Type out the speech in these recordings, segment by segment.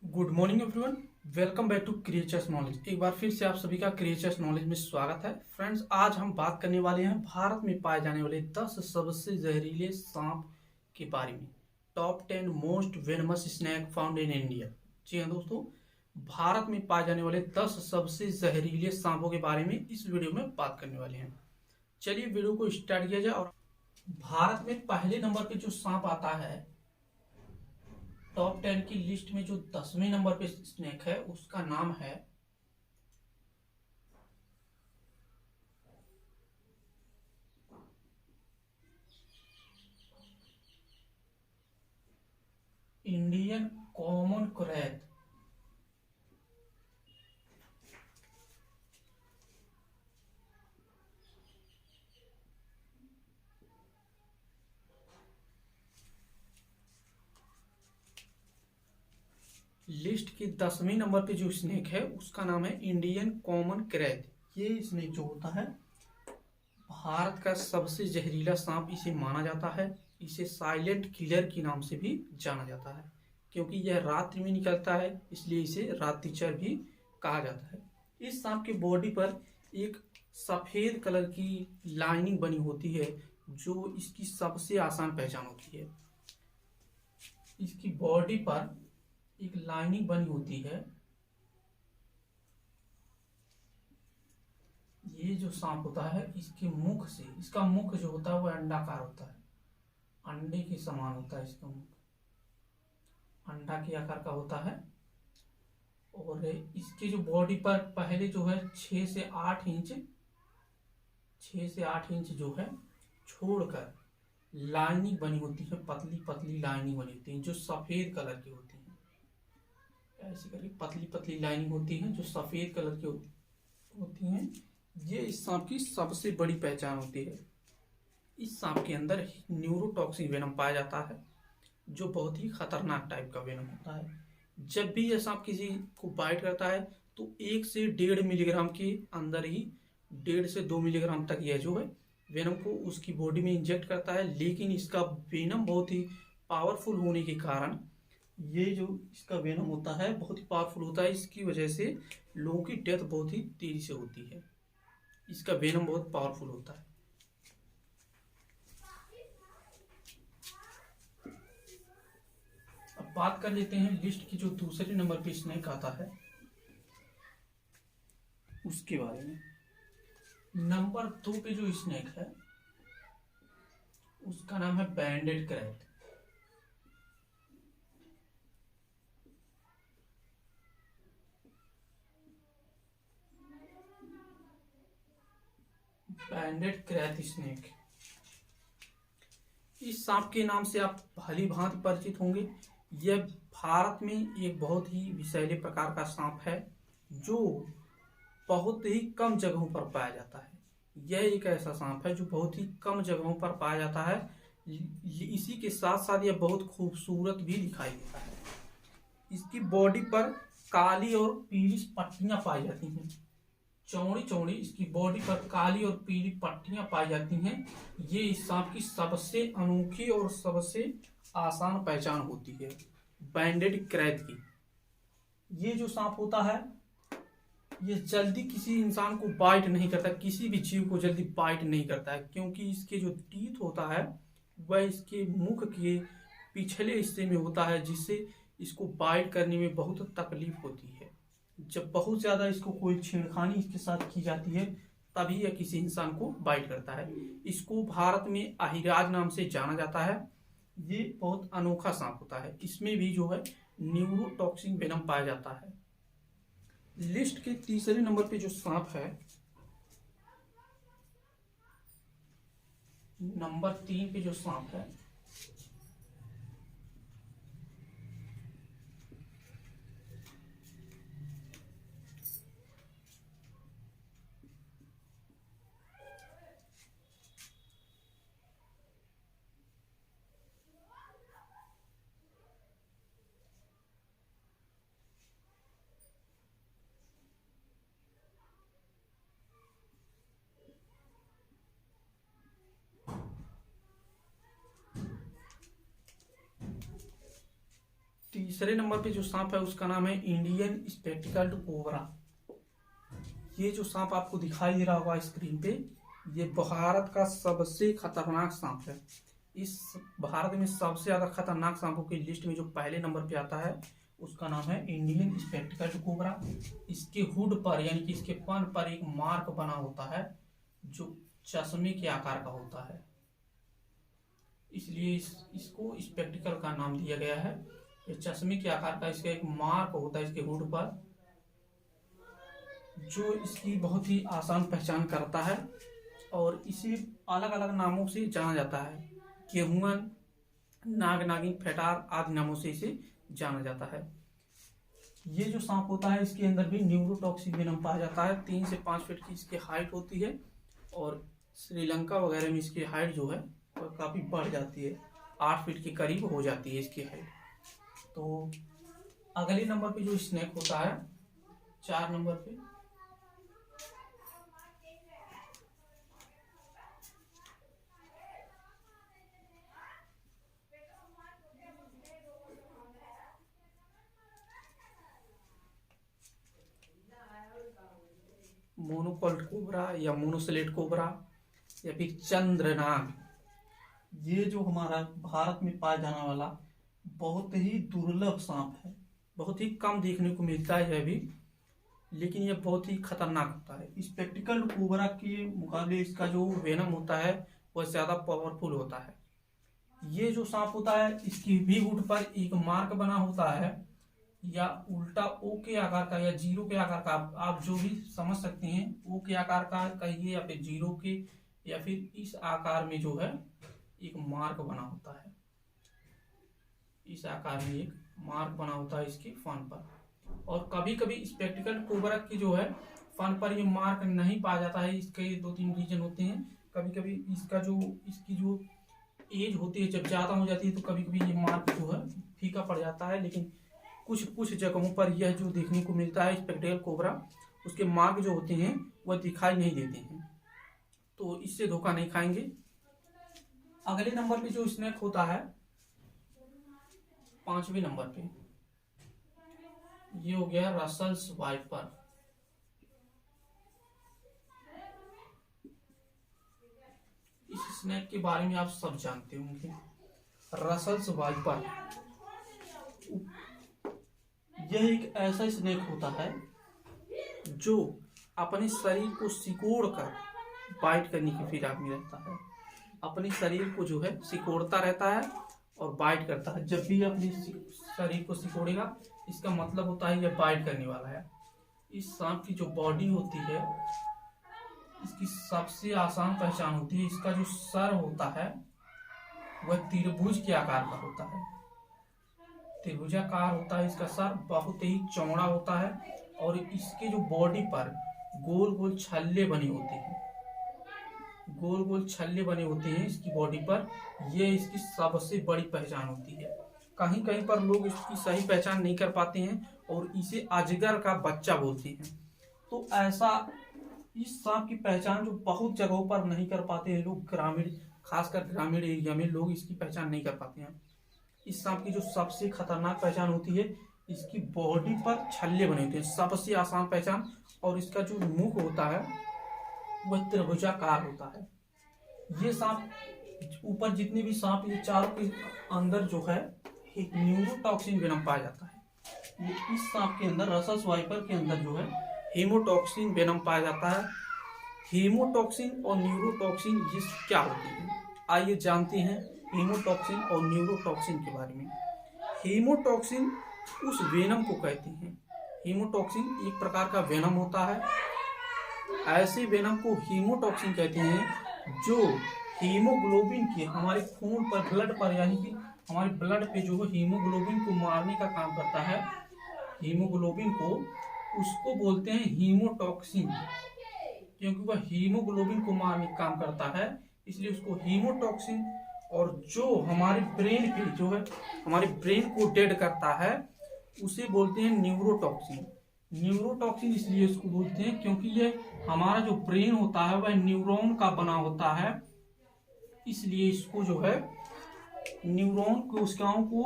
Good morning everyone. Welcome back to creatures knowledge. एक बार फिर से आप सभी का क्रिएचर्स नॉलेज में स्वागत है। फ्रेंड्स, आज हम बात करने वाले हैं भारत में पाए जाने वाले 10 सबसे जहरीले सांप के बारे में। Top 10 most venomous snake found in India. जी हाँ दोस्तों, भारत में पाए जाने वाले 10 सबसे जहरीले सांपों के बारे में इस वीडियो में बात करने वाले हैं। चलिए वीडियो को स्टार्ट किया जाए। और भारत में पहले नंबर पे जो सांप आता है टॉप 10 की लिस्ट में, जो 10वें नंबर पे स्नेक है, उसका नाम है इंडियन कॉमन क्रैत। लिस्ट के 10वें नंबर पे जो स्नेक है उसका नाम है इंडियन कॉमन क्रैत। ये स्नेक जो होता है भारत का सबसे जहरीला सांप इसे माना जाता है। इसे साइलेंट किलर के नाम से भी जाना जाता है, क्योंकि यह रात्रि में निकलता है, इसलिए इसे रात्रिचर भी कहा जाता है। इस सांप के बॉडी पर एक सफेद कलर की लाइनिंग बनी होती है, जो इसकी सबसे आसान पहचान होती है। इसकी बॉडी पर एक लाइनिंग बनी होती है। ये जो सांप होता है, इसके मुख से, इसका मुख जो होता है वो अंडाकार होता है, अंडे के समान होता है। इसका मुख अंडा के आकार का होता है। और इसके जो बॉडी पर पहले जो है 6 से 8 इंच जो है छोड़कर लाइनिंग बनी होती है, पतली पतली लाइनिंग बनी होती है जो सफेद कलर की होती है। ऐसी करके पतली पतली लाइनिंग होती है जो सफेद कलर की होती है। ये इस सांप की सबसे बड़ी पहचान होती है। इस सांप के अंदर न्यूरोटॉक्सिन वेनम पाया जाता है, जो बहुत ही खतरनाक टाइप का वेनम होता है। जब भी यह सांप किसी को बाइट करता है तो 1 से 1.5 मिलीग्राम के अंदर ही 1.5 से 2 मिलीग्राम तक यह जो है वेनम को उसकी बॉडी में इंजेक्ट करता है। लेकिन इसका वेनम बहुत ही पावरफुल होने के कारण, ये जो इसका वेनम होता है बहुत ही पावरफुल होता है, इसकी वजह से लोगों की डेथ बहुत ही तेजी से होती है। इसका वेनम बहुत पावरफुल होता है। अब बात कर लेते हैं लिस्ट की जो दूसरे नंबर पे स्नेक आता है उसके बारे में। नंबर 2 पे जो स्नेक है उसका नाम है बैंडेड क्रैट। बैंडेड क्रैट स्नेक, इस सांप के नाम से आप भली भांति परिचित होंगे। यह भारत में एक बहुत ही विषैले प्रकार का सांप है, जो बहुत ही कम जगहों पर पाया जाता है। यह एक ऐसा सांप है जो बहुत ही कम जगहों पर पाया जाता है। इसी के साथ साथ यह बहुत खूबसूरत भी दिखाई देता है। इसकी बॉडी पर काली और पीली पट्टियां पाई जाती हैं, चौड़ी चौड़ी इसकी बॉडी पर काली और पीली पट्टियां पाई जाती हैं। ये इस सांप की सबसे अनोखी और सबसे आसान पहचान होती है बैंडेड क्रैत की। ये जो सांप होता है ये जल्दी किसी इंसान को बाइट नहीं करता, किसी भी जीव को जल्दी बाइट नहीं करता है, क्योंकि इसके जो टीथ होता है वह इसके मुख के पिछले हिस्से में होता है, जिससे इसको बाइट करने में बहुत तकलीफ होती है। जब बहुत ज्यादा इसको कोई छेड़खानी इसके साथ की जाती है तभी यह किसी इंसान को बाइट करता है। इसको भारत में अहिराज नाम से जाना जाता है। ये बहुत अनोखा सांप होता है। इसमें भी जो है न्यूरोटॉक्सिन वेनम पाया जाता है। लिस्ट के तीसरे नंबर पे जो सांप है, नंबर 3 पे जो सांप है, तीसरे नंबर पे जो सांप है उसका नाम है इंडियन स्पेक्टिकल्ड कोबरा। ये जो सांप आपको दिखाई दे रहा होगा स्क्रीन पे, ये भारत का सबसे खतरनाक सांप है। इस भारत में सबसे ज्यादा खतरनाक सांपों की लिस्ट में जो पहले नंबर पे आता है उसका नाम है इंडियन स्पेक्टिकल्ड कोबरा। इसके हुड पर यानी कि इसके फन पर एक मार्क बना होता है जो चश्मे के आकार का होता है, इसलिए इसको स्पेक्टिकल का नाम दिया गया है। ये चश्मे के आकार का इसका एक मार्क होता है इसके हुड पर, जो इसकी बहुत ही आसान पहचान करता है और इसे अलग अलग नामों से जाना जाता है। गेहुअन, नाग नागिन, फेटार आदि नामों से इसे जाना जाता है। ये जो सांप होता है इसके अंदर भी न्यूरोटॉक्सिक वेनम पाया जाता है। 3 से 5 फीट की इसकी हाइट होती है और श्रीलंका वगैरह में इसकी हाइट जो है वह काफी बढ़ जाती है, 8 फीट के करीब हो जाती है इसकी हाइट। तो अगले नंबर पे जो स्नेक होता है 4 नंबर पे, मोनोकॉल्ड कोबरा या मोनोसिलेट कोबरा या फिर चंद्रनाग, ये जो हमारा भारत में पाया जाने वाला बहुत ही दुर्लभ सांप है। बहुत ही कम देखने को मिलता है यह भी, लेकिन यह बहुत ही खतरनाक होता है। स्पेक्टिकल कोबरा के मुकाबले इसका जो वेनम होता है वह ज्यादा पावरफुल होता है। ये जो सांप होता है इसकी भी हुड पर एक मार्क बना होता है, या उल्टा ओ के आकार का या जीरो के आकार का, आप जो भी समझ सकते हैं, ओ के आकार का कहिए या फिर जीरो के, या फिर इस आकार में जो है एक मार्क बना होता है। इस आकार में एक मार्क बना होता है इसके फन पर। और कभी कभी स्पेक्टिकल कोबरा की जो है फन पर ये मार्क नहीं पाया जाता है। इसके 2-3 रीजन होते हैं। कभी कभी इसकी जो एज होती है जब ज्यादा हो जाती है तो कभी कभी ये मार्क जो है फीका पड़ जाता है, लेकिन कुछ जगहों पर यह जो देखने को मिलता है स्पेक्टिकल कोबरा, उसके मार्क जो होते हैं वह दिखाई नहीं देते हैं, तो इससे धोखा नहीं खाएंगे। अगले नंबर पे जो स्नेक होता है 5वें नंबर पे, ये हो गया रसल्स वाइपर। इस स्नेक के बारे में आप सब जानते होंगे। रसल्स वाइपर यह एक ऐसा स्नेक होता है जो अपने शरीर को सिकोड़ कर बाइट करने की फिराक में रहता है। अपने शरीर को जो है सिकोड़ता रहता है और बाइट करता है। जब भी अपने शरीर को सिकोड़ेगा इसका मतलब होता है यह बाइट करने वाला है। इस सांप की जो बॉडी होती है इसकी सबसे आसान पहचान होती है, इसका जो सर होता है वह त्रिभुज के आकार का होता है। त्रिभुजाकार होता है इसका सर, बहुत ही चौड़ा होता है और इसके जो बॉडी पर गोल गोल छल्ले बने होते हैं, गोल गोल छल्ले बने होते हैं इसकी बॉडी पर। यह इसकी सबसे बड़ी पहचान होती है। कहीं कहीं पर लोग इसकी सही पहचान नहीं कर पाते हैं और इसे अजगर का बच्चा बोलते हैं। तो ऐसा इस सांप की पहचान जो बहुत जगहों पर नहीं कर पाते हैं लोग, ग्रामीण, खासकर ग्रामीण एरिया में लोग इसकी पहचान नहीं कर पाते हैं। इस सांप की जो सबसे खतरनाक पहचान होती है इसकी बॉडी पर छल्ले बने होते हैं, सबसे आसान पहचान। और इसका जो मुख होता है वह त्रिभुजाकार होता है। ये सांप ऊपर जितने भी सांप, ये चारों के अंदर जो है एक न्यूरोटॉक्सिन वेनम पाया जाता है। ये इस सांप के अंदर, रसल्स वाइपर के अंदर जो है हेमोटॉक्सिन वेनम पाया जाता है। हेमोटॉक्सिन और न्यूरोटॉक्सिन ये क्या होती है, आइए जानते हैं हेमोटॉक्सिन और न्यूरोटॉक्सिन के बारे में। हेमोटॉक्सिन उस वेनम को कहते हैं। हेमोटॉक्सिन एक प्रकार का वेनम होता है। ऐसे वेनम को हेमोटॉक्सिन कहते हैं जो हीमोग्लोबिन के, हमारे खून पर, ब्लड पर, यानी कि हमारे ब्लड पे जो हीमोग्लोबिन को मारने का काम करता है, हीमोग्लोबिन को, उसको बोलते हैं हीमोटॉक्सिन। क्योंकि वह हीमोग्लोबिन को मारने का काम करता है इसलिए उसको हीमोटॉक्सिन। और जो हमारे ब्रेन पे जो है, हमारे ब्रेन को डेड करता है, उसे बोलते हैं न्यूरोटॉक्सिन। न्यूरोटॉक्सिन इसलिए इसको बोलते हैं क्योंकि ये हमारा जो ब्रेन होता है वह न्यूरॉन का बना होता है, इसलिए इसको जो है न्यूरॉन कोशिकाओं को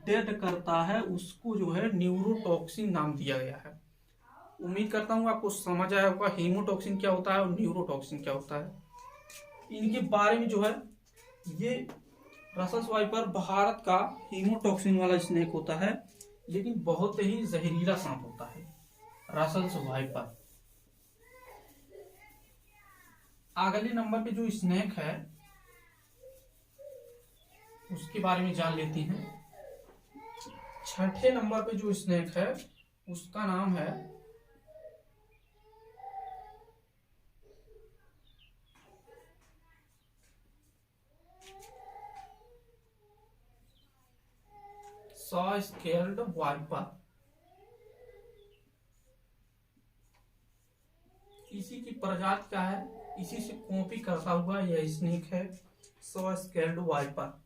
डेड करता है उसको जो है न्यूरोटॉक्सिन नाम दिया गया है। उम्मीद करता हूँ आपको समझ आया होगा हीमोटॉक्सिन क्या होता है और न्यूरोटॉक्सिन क्या होता है। इनके बारे में जो है, ये रसल्स वाइपर भारत का हीमोटॉक्सिन वाला स्नेक होता है, लेकिन बहुत ही जहरीला सांप होता है रसल्स वाइपर। अगले नंबर पे जो स्नेक है उसके बारे में जान लेते हैं। छठे नंबर पे जो स्नेक है उसका नाम है सॉ स्केल्ड वाइपर। इसी की प्रजाति क्या है, इसी से कॉपी करता हुआ यह स्नेक है सॉ स्केल्ड वाइपर।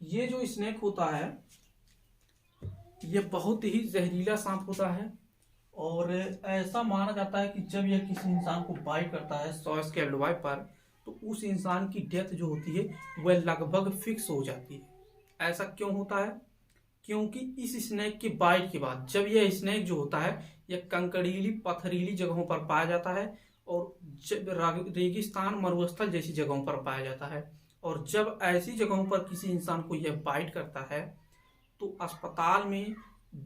ये जो स्नेक होता है ये बहुत ही जहरीला सांप होता है और ऐसा माना जाता है कि जब यह किसी इंसान को बाइट करता है सॉ स्केल्ड वाइपर, तो उस इंसान की डेथ जो होती है वह लगभग फिक्स हो जाती है। ऐसा क्यों होता है? क्योंकि इस स्नेक के बाइट के बाद जब यह स्नेक जो होता है यह कंकड़ीली पथरीली जगहों पर पाया जाता है और रेगिस्तान मरुस्थल जैसी जगहों पर पाया जाता है, और जब ऐसी जगहों पर किसी इंसान को यह बाइट करता है तो अस्पताल में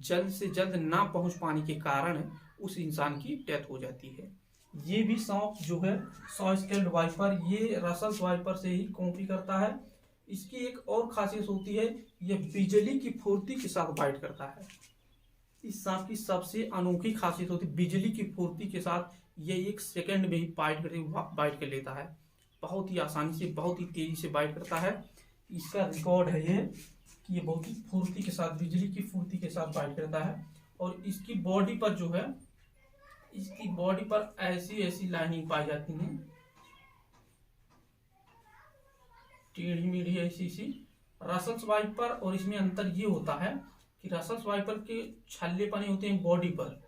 जल्द से जल्द ना पहुंच पाने के कारण उस इंसान की डेथ हो जाती है। ये भी सांप जो है सॉ स्केल्ड वाइपर, ये रसल्स वाइपर से ही कॉपी करता है। इसकी एक और खासियत होती है, यह बिजली की फुर्ती के साथ बाइट करता है। इस सांप की सबसे अनोखी खासियत होती है बिजली की फुर्ती के साथ यह 1 सेकंड में ही बाइट कर लेता है। बहुत ही आसानी से, बहुत ही तेजी से बाइट करता है। इसका रिकॉर्ड है ये कि ये बहुत ही फुर्ती के साथ, बिजली की फुर्ती के साथ बाइट करता है। और इसकी बॉडी पर जो है, इसकी बॉडी पर ऐसी ऐसी लाइनिंग पाई जाती है, टेढ़ी मेढ़ी ऐसी सी रसल्स वाइपर। और इसमें अंतर ये होता है कि रसल्स वाइपर के छल्ले पने होते हैं बॉडी पर,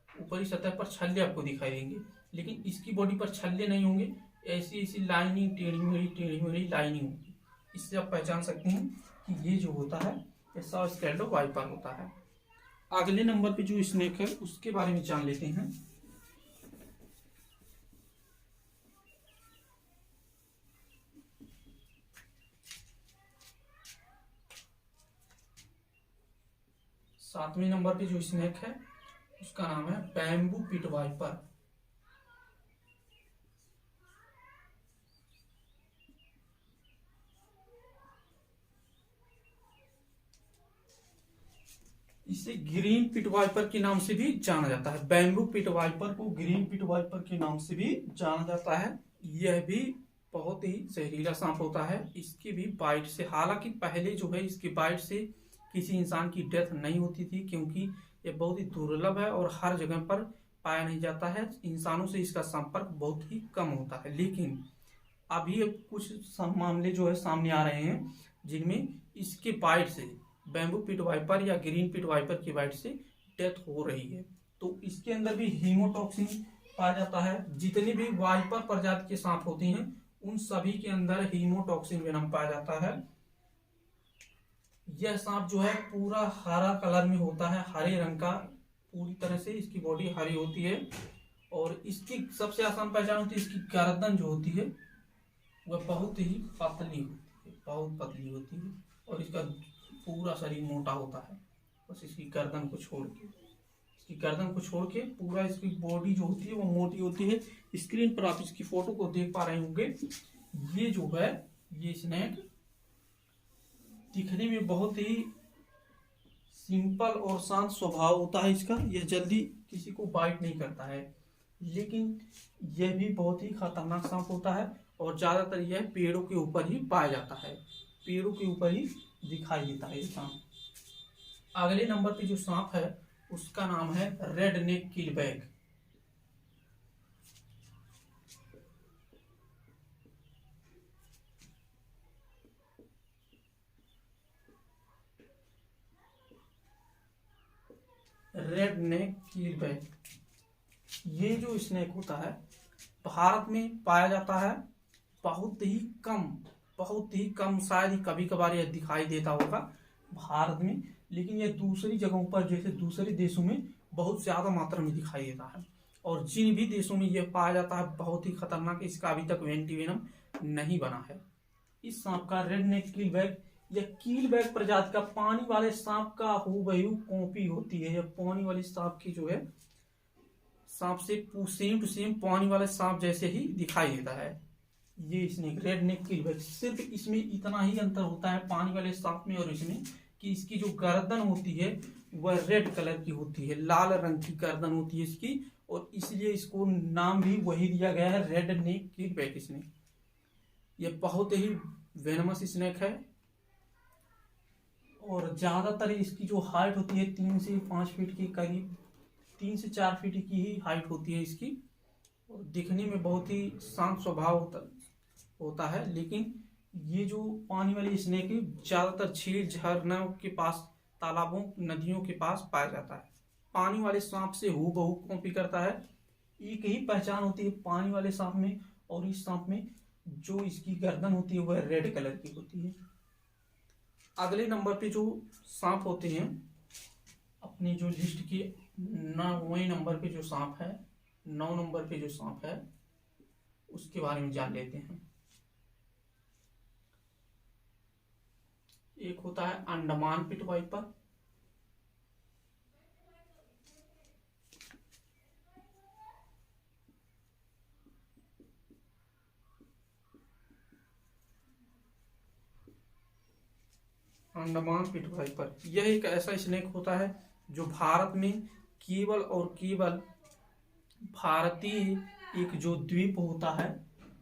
ऊपरी सतह पर छल्ले आपको दिखाई देंगे, लेकिन इसकी बॉडी पर छल्ले नहीं होंगे, ऐसी ऐसी लाइनिंग, टेढ़ी मेढ़ी लाइनिंग होगी। इससे आप पहचान सकते हैं कि ये जो होता है ये सॉ स्केल्ड वाइपर होता है। अगले नंबर पे जो स्नेक है उसके बारे में जान लेते हैं। सातवें नंबर पे जो स्नेक है उसका नाम है बैम्बू पिट वाइपर। इसे ग्रीन पिट वाइपर के नाम से भी जाना जाता है। बैम्बू पिट वाइपर को ग्रीन पिट वाइपर के नाम से भी जाना जाता है। यह भी बहुत ही जहरीला सांप होता है। इसकी भी बाइट से, हालांकि पहले जो है इसकी बाइट से किसी इंसान की डेथ नहीं होती थी, क्योंकि यह बहुत ही दुर्लभ है और हर जगह पर पाया नहीं जाता है। इंसानों से इसका संपर्क बहुत ही कम होता है। लेकिन अभी कुछ मामले जो है सामने आ रहे हैं जिनमें इसके बाइट से, बैम्बू पिट वाइपर या ग्रीन पिट वाइपर की बाइट से डेथ हो रही है। तो इसके अंदर भी हीमोटॉक्सिन पाया जाता है। जितने भी वाइपर प्रजाति के सांप होते हैं उन सभी के अंदर हीमोटॉक्सिन वेनम पाया जाता है। यह सांप जो है पूरा हरा कलर में होता है, हरे रंग का, पूरी तरह से इसकी बॉडी हरी होती है। और इसकी सबसे आसान पहचान होती है, इसकी गर्दन जो होती है वह बहुत ही पतली होती है, बहुत पतली होती है। और इसका पूरा शरीर मोटा होता है, बस इसकी गर्दन को छोड़ के, पूरा इसकी बॉडी जो होती है वो मोटी होती है। स्क्रीन पर आप इसकी फोटो को देख पा रहे होंगे। ये जो है ये स्नेक दिखने में बहुत ही सिंपल और शांत स्वभाव होता है इसका। यह जल्दी किसी को बाइट नहीं करता है, लेकिन यह भी बहुत ही खतरनाक सांप होता है और ज्यादातर यह पेड़ों के ऊपर ही पाया जाता है, पेड़ों के ऊपर ही दिखाई देता है ये सांप। अगले नंबर पे जो सांप है उसका नाम है रेड नेक किलबैग। रेड नेक किलबैग, ये जो स्नेक होता है भारत में पाया जाता है। बहुत ही कम, शायद ही कभी कभार यह दिखाई देता होगा, भारत में, लेकिन यह दूसरी जगहों पर जैसे दूसरे देशों में बहुत ज्यादा मात्रा में दिखाई देता है। और जिन भी देशों में यह पाया जाता है बहुत ही खतरनाक, इसका अभी तक एंटीवेनम नहीं बना है। इस सांप का रेड नेक कीलबैक, यह कीलबैक प्रजाति का पानी वाले सांप का हूबहू कॉपी होती है। यह पानी वाले सांप की जो है सांप से सेम टू सेम पानी वाले सांप जैसे ही दिखाई देता है ये स्नेक, रेड नेक कीलबैक। सिर्फ इसमें इतना ही अंतर होता है पानी वाले सांप में और इसमें कि इसकी जो गर्दन होती है वह रेड कलर की होती है, लाल रंग की गर्दन होती है इसकी, और इसलिए इसको नाम भी वही दिया गया है, रेड नेक कीलबैक स्नेक। यह बहुत ही वेनमस स्नेक है और ज्यादातर इसकी जो हाइट होती है 3 से 5 फीट के करीब, 3 से 4 फीट की ही हाइट होती है इसकी, और दिखने में बहुत ही शांत स्वभाव होता है। लेकिन ये जो पानी वाली स्नेक है ज्यादातर झील झरनों के पास, तालाबों नदियों के पास पाया जाता है। पानी वाले सांप से हूबहू कॉपी करता है। एक ही पहचान होती है पानी वाले सांप में और इस सांप में, जो इसकी गर्दन होती है वह रेड कलर की होती है। अगले नंबर पे जो सांप होते हैं अपनी जो लिस्ट की 9वें नंबर पे जो सांप है, 9 नंबर पे जो सांप है उसके बारे में जान लेते हैं। एक होता है Andaman pit viper, Andaman pit viper. यह एक ऐसा स्नेक होता है जो भारत में केवल और केवल भारतीय एक जो द्वीप होता है,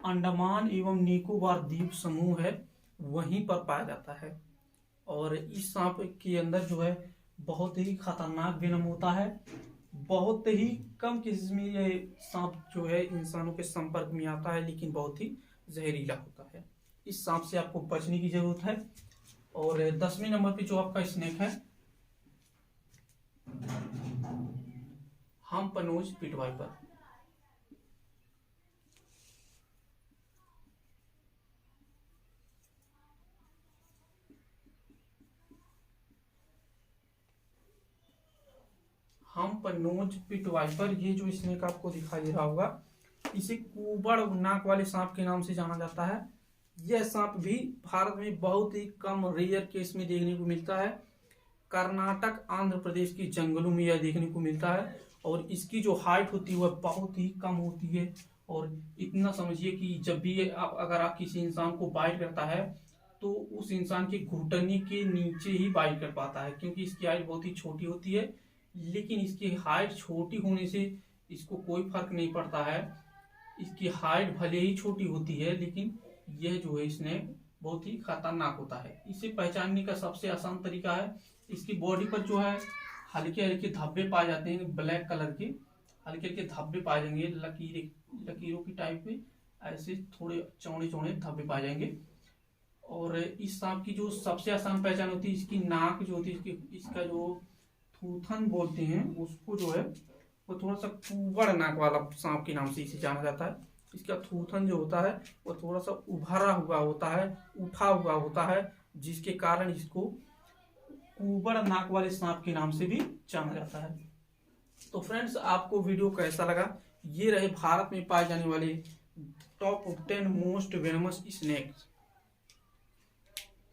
अंडमान एवं निकोबार द्वीप समूह है, वहीं पर पाया जाता है। और इस सांप के अंदर जो है बहुत ही खतरनाक वेनम होता है। बहुत ही कम केसेस में यह सांप जो है इंसानों के संपर्क में आता है, लेकिन बहुत ही जहरीला होता है। इस सांप से आपको बचने की जरूरत है। और 10वें नंबर पे जो आपका स्नेक है हम्पनोज पिट वाइपर। हम्पनोज पिट वाइपर, ये जो स्नेक आपको दिखाई दे रहा होगा, इसे कुबड़ नाक वाले सांप के नाम से जाना जाता है। यह सांप भी भारत में बहुत ही कम रेयर केस में देखने को मिलता है। कर्नाटक आंध्र प्रदेश के जंगलों में यह देखने को मिलता है और इसकी जो हाइट होती है वह बहुत ही कम होती है। और इतना समझिए कि जब भी अगर आप किसी इंसान को बाइट करता है तो उस इंसान के घुटने के नीचे ही बाइट कर पाता है, क्योंकि इसकी हाइट बहुत ही छोटी होती है। लेकिन इसकी हाइट छोटी होने से इसको कोई फर्क नहीं पड़ता है। इसकी हाइट भले ही छोटी होती है लेकिन यह जो है स्नेक बहुत ही खतरनाक होता है। इसे पहचानने का सबसे आसान तरीका है, इसकी बॉडी पर जो है हल्के हल्के धब्बे पाए जाते हैं, ब्लैक कलर के हल्के हल्के धब्बे पाए जाएंगे, लकीरों की टाइप में ऐसे थोड़े चौड़े चौड़े धब्बे पाए जाएंगे। और इस सांप की जो सबसे आसान पहचान होती है, इसकी नाक जो होती है, इसका जो थूथन बोलते हैं उसको जो है वो थोड़ा सा कुबड़ नाक वाला सांप के नाम से इसे जाना जाता है। इसका थूथन जो होता है वो थोड़ा सा उभरा हुआ होता है, उठा हुआ होता है, जिसके कारण इसको कुबड़ नाक वाले सांप के नाम से भी जाना जाता है। तो फ्रेंड्स, आपको वीडियो कैसा लगा? ये रहे भारत में पाए जाने वाले टॉप 10 मोस्ट वेनमस स्नेक्स,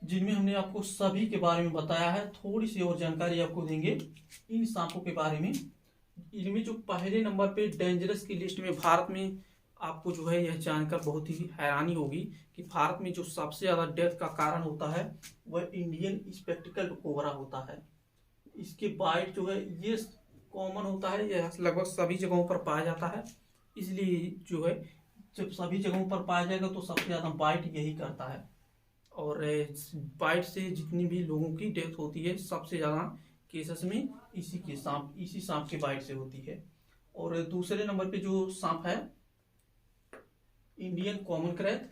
जिनमें हमने आपको सभी के बारे में बताया है। थोड़ी सी और जानकारी आपको देंगे इन सांपों के बारे में। इनमें जो पहले नंबर पे डेंजरस की लिस्ट में भारत में आपको जो है यह जानकर बहुत ही हैरानी होगी कि भारत में जो सबसे ज्यादा डेथ का कारण होता है वह इंडियन स्पेक्टिकल कोबरा होता है। इसके बाइट जो है ये कॉमन होता है, यह लगभग सभी जगहों पर पाया जाता है। इसलिए जो है जब सभी जगहों पर पाया जाएगा तो सबसे ज्यादा बाइट यही करता है। और बाइट से जितनी भी लोगों की डेथ होती है सबसे ज्यादा केसेस में इसी सांप के बाइट से होती है। और दूसरे नंबर पे जो सांप है इंडियन कॉमन क्रैत,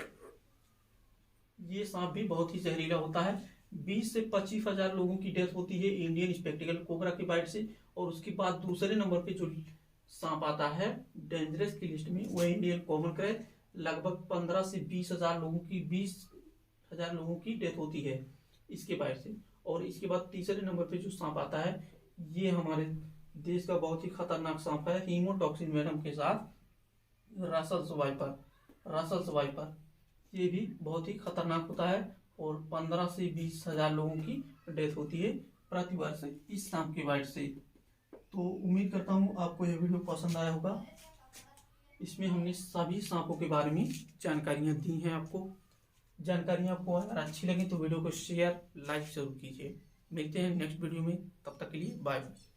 ये सांप भी बहुत ही जहरीला होता है। 20 से 25 हजार लोगों की डेथ होती है इंडियन स्पेक्टिकल कोबरा के बाइट से। और उसके बाद दूसरे नंबर पे जो सांप आता है डेंजरस की लिस्ट में वह इंडियन कॉमन क्रैत, लगभग 15 से 20 हजार लोगों की डेथ होती है इसके बाइट से। और इसके बाद तीसरे नंबर पे जो सांप आता है, ये हमारे देश का बहुत ही खतरनाक सांप है, हीमोटॉक्सिन वेनम के साथ रसल्स वाइपर। ये भी बहुत ही खतरनाक होता है और 15 से 20 हजार लोगों की डेथ होती है प्रति वर्ष इस सांप के बाइट से। तो उम्मीद करता हूँ आपको यह वीडियो पसंद आया होगा। इसमें हमने सभी सांपों के बारे में जानकारियाँ दी हैं आपको। जानकारियाँ आपको अगर अच्छी लगी तो वीडियो को शेयर लाइक जरूर कीजिए। मिलते हैं नेक्स्ट वीडियो में, तब तक के लिए बाय बाय।